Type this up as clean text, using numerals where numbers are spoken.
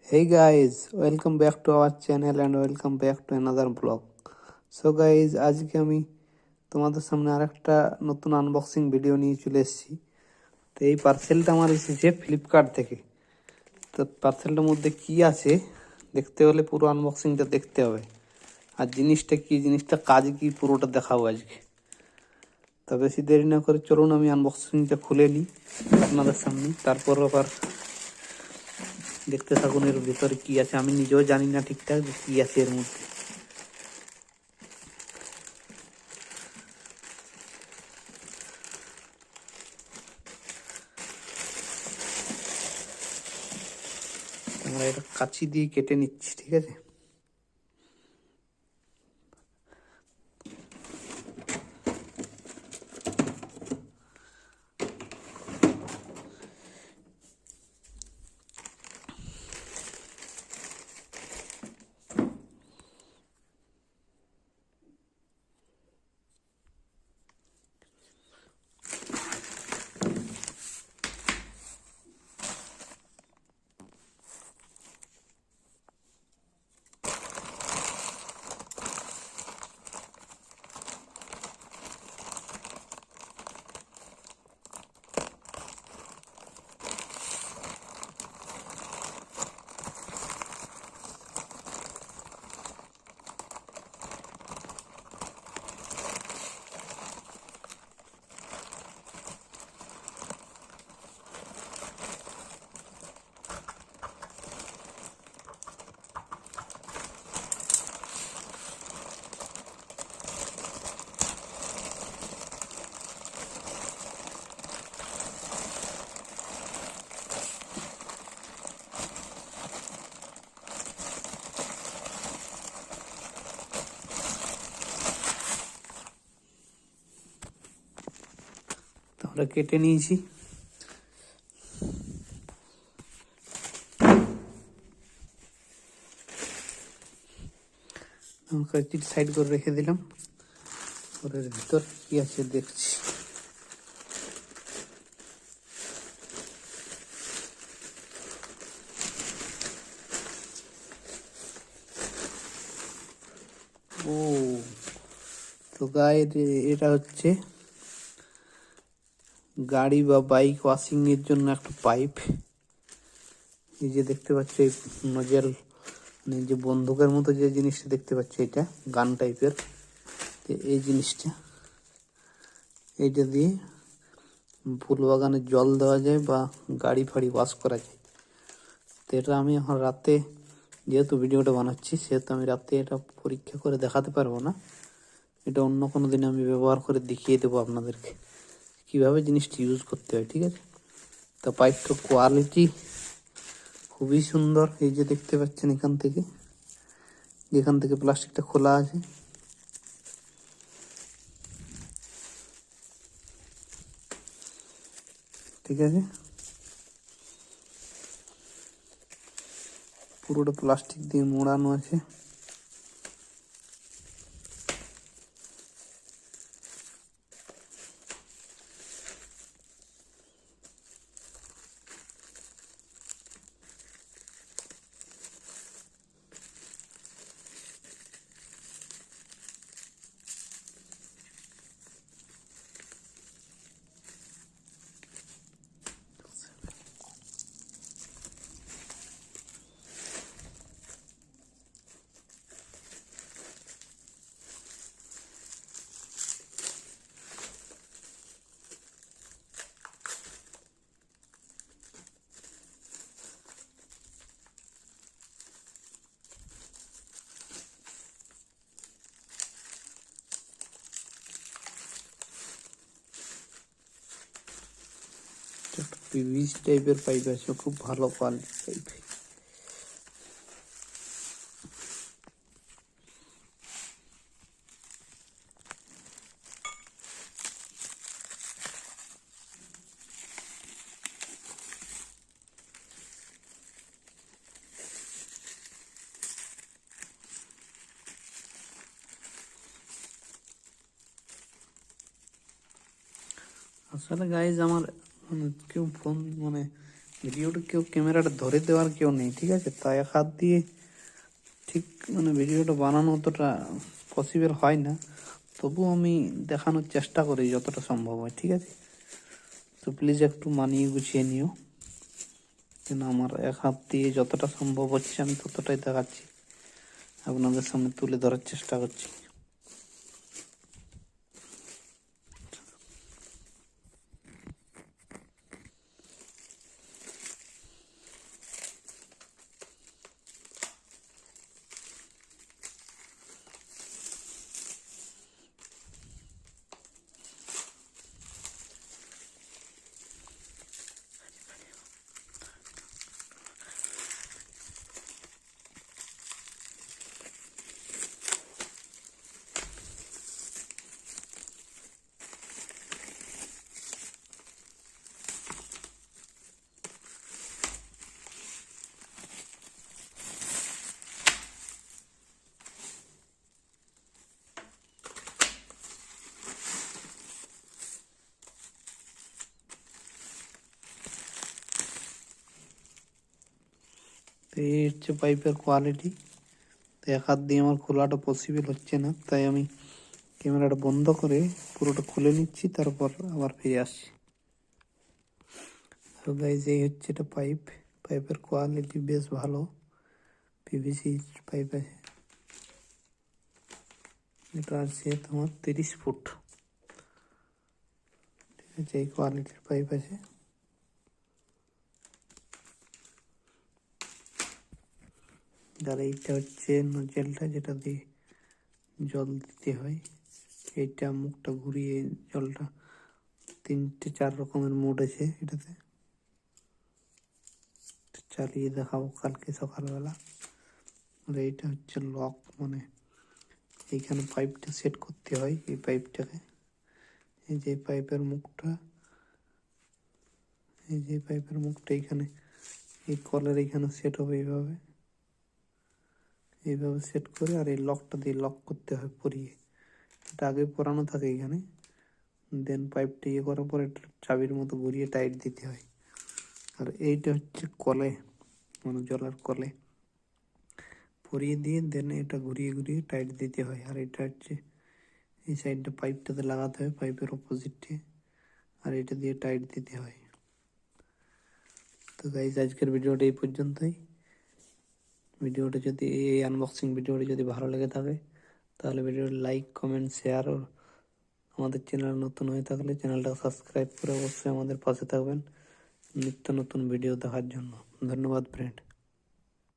Hey guys, welcome back to our channel and welcome back to another vlog. So guys, আজকে আমি তোমাদের সামনে আরেকটা নতুন আনবক্সিং ভিডিও নিয়ে চলে এসেছি। তো এই পার্সেলটা আমার এসেছে ফ্লিপকার্ট থেকে। তো পার্সেলটার মধ্যে কি আছে দেখতে হলে পুরো আনবক্সিংটা দেখতে হবে, আর জিনিসটা কি, জিনিসটা কাজ কি, পুরোটা দেখাবো আজকে। তো বেশি দেরি না করে চলুন আমি আনবক্সিংটা খুলে নিই আপনাদের সামনে, তারপর আবার দেখতে থাকুন এর ভিতরে কি আছে। আমি নিজেও জানি না ঠিকঠাক কি আছে এর মধ্যে। আমরা এটা কাঁচি দিয়ে কেটে নিচ্ছি, ঠিক আছে। আমরা কেটে নিয়েছি। কাঁচির সাইড করে রেখে দিলাম, ওর ভিতর কি আছে দেখছি। ও, তো গায়ের এটা হচ্ছে গাড়ি বা বাইক ওয়াশিং এর জন্য একটা পাইপ। এই যে দেখতে পাচ্ছ এই নজেল, মানে যে বন্দুকের মতো যে জিনিসটা দেখতে পাচ্ছ, এটা গান টাইপের। এই জিনিসটা, এইটা দিয়ে ফুল বাগানে জল দেওয়া যায় বা গাড়ি ফাড়ি ওয়াশ করা যায়। তো এটা আমি এখন রাতে, যেহেতু ভিডিওটা বানাচ্ছি সেহেতু আমি রাতে এটা পরীক্ষা করে দেখাতে পারবো না। এটা অন্য কোনো দিন আমি ব্যবহার করে দেখিয়ে দেবো আপনাদেরকে কিভাবে জিনিসটা ইউজ করতে হয়, ঠিক আছে। তো পাইপটার কোয়ালিটি খুবই সুন্দর। এই যে দেখতে পাচ্ছেন এখান থেকে, যেখান থেকে প্লাস্টিকটা খোলা আছে, ঠিক আছে। পুরোটা প্লাস্টিক দিয়ে মোড়ানো আছে। পিভিসি টাইপের পাইপ আছে, খুব ভালো কোয়ালিটির পাইপ। আসলে গাইজ আমার কেউ ফোন ভিডিওটা কেউ ক্যামেরাটা ধরে দেওয়ার কেউ নেই, ঠিক আছে, তাই এক হাত দিয়ে ঠিক মানে ভিডিওটা বানানো অতটা পসিবল হয় না, তবুও আমি দেখানোর চেষ্টা করি যতটা সম্ভব হয়, ঠিক আছে। তো প্লিজ একটু মানিয়ে গুছিয়ে নিও, কেন আমার এক হাত দিয়ে যতটা সম্ভব হচ্ছে আমি ততটাই দেখাচ্ছি, আপনাদের সামনে তুলে ধরার চেষ্টা করছি। তো এই হচ্ছে পাইপের কোয়ালিটি। তো এক হাত দিয়ে আমার খোলাটা পসিবল হচ্ছে না, তাই আমি ক্যামেরাটা বন্ধ করে পুরোটা খুলে নিচ্ছি, তারপর আবার ফিরে আসছি। তো গাইজ এই হচ্ছে এটা পাইপ, পাইপের কোয়ালিটি বেশ ভালো, পিভিসি পাইপ আছে। এটা আছে তোমার 30 ফুট, ঠিক আছে, এই কোয়ালিটির পাইপ আছে। আর এইটা হচ্ছে নজেলটা, যেটা দিয়ে জল দিতে হয়। এইটা মুখটা ঘুরিয়ে জলটা 3-4 রকমের মোড আছে এটাতে, চালিয়ে দেখাবো কালকে সকালবেলা। আর এইটা হচ্ছে লক, মানে এইখানে পাইপটা সেট করতে হয়, এই পাইপটাকে, এই যে পাইপের মুখটা, এই যে পাইপের মুখটা এইখানে এই কলের এইখানে সেট হবে এইভাবে, এইভাবে সেট করে, আর এই লকটা দিয়ে লক করতে হয় পরিয়ে। এটা আগে পরানো থাকে এইখানে, দেন পাইপটা ইয়ে করার পর এটা চাবির মতো ঘুরিয়ে টাইট দিতে হয়। আর এইটা হচ্ছে কলে, মানে জলের কলে পরিয়ে দিয়ে দেন এটা ঘুরিয়ে ঘুরিয়ে টাইট দিতে হয়। আর এটা হচ্ছে এই সাইডটা পাইপটাতে লাগাতে হয়, পাইপের অপোজিটে, আর এটা দিয়ে টাইট দিতে হয়। তো গাইজ আজকের ভিডিওটা এই পর্যন্তই। ভিডিওটা যদি এই আনবক্সিং ভিডিওটা যদি ভালো লেগে থাকে তাহলে ভিডিওটা লাইক, কমেন্ট, শেয়ার, ও আমাদের চ্যানেল নতুন হয়ে থাকলে চ্যানেলটা সাবস্ক্রাইব করে অবশ্যই আমাদের পাশে থাকবেন নিত্য নতুন ভিডিও দেখার জন্য। ধন্যবাদ ফ্রেন্ড।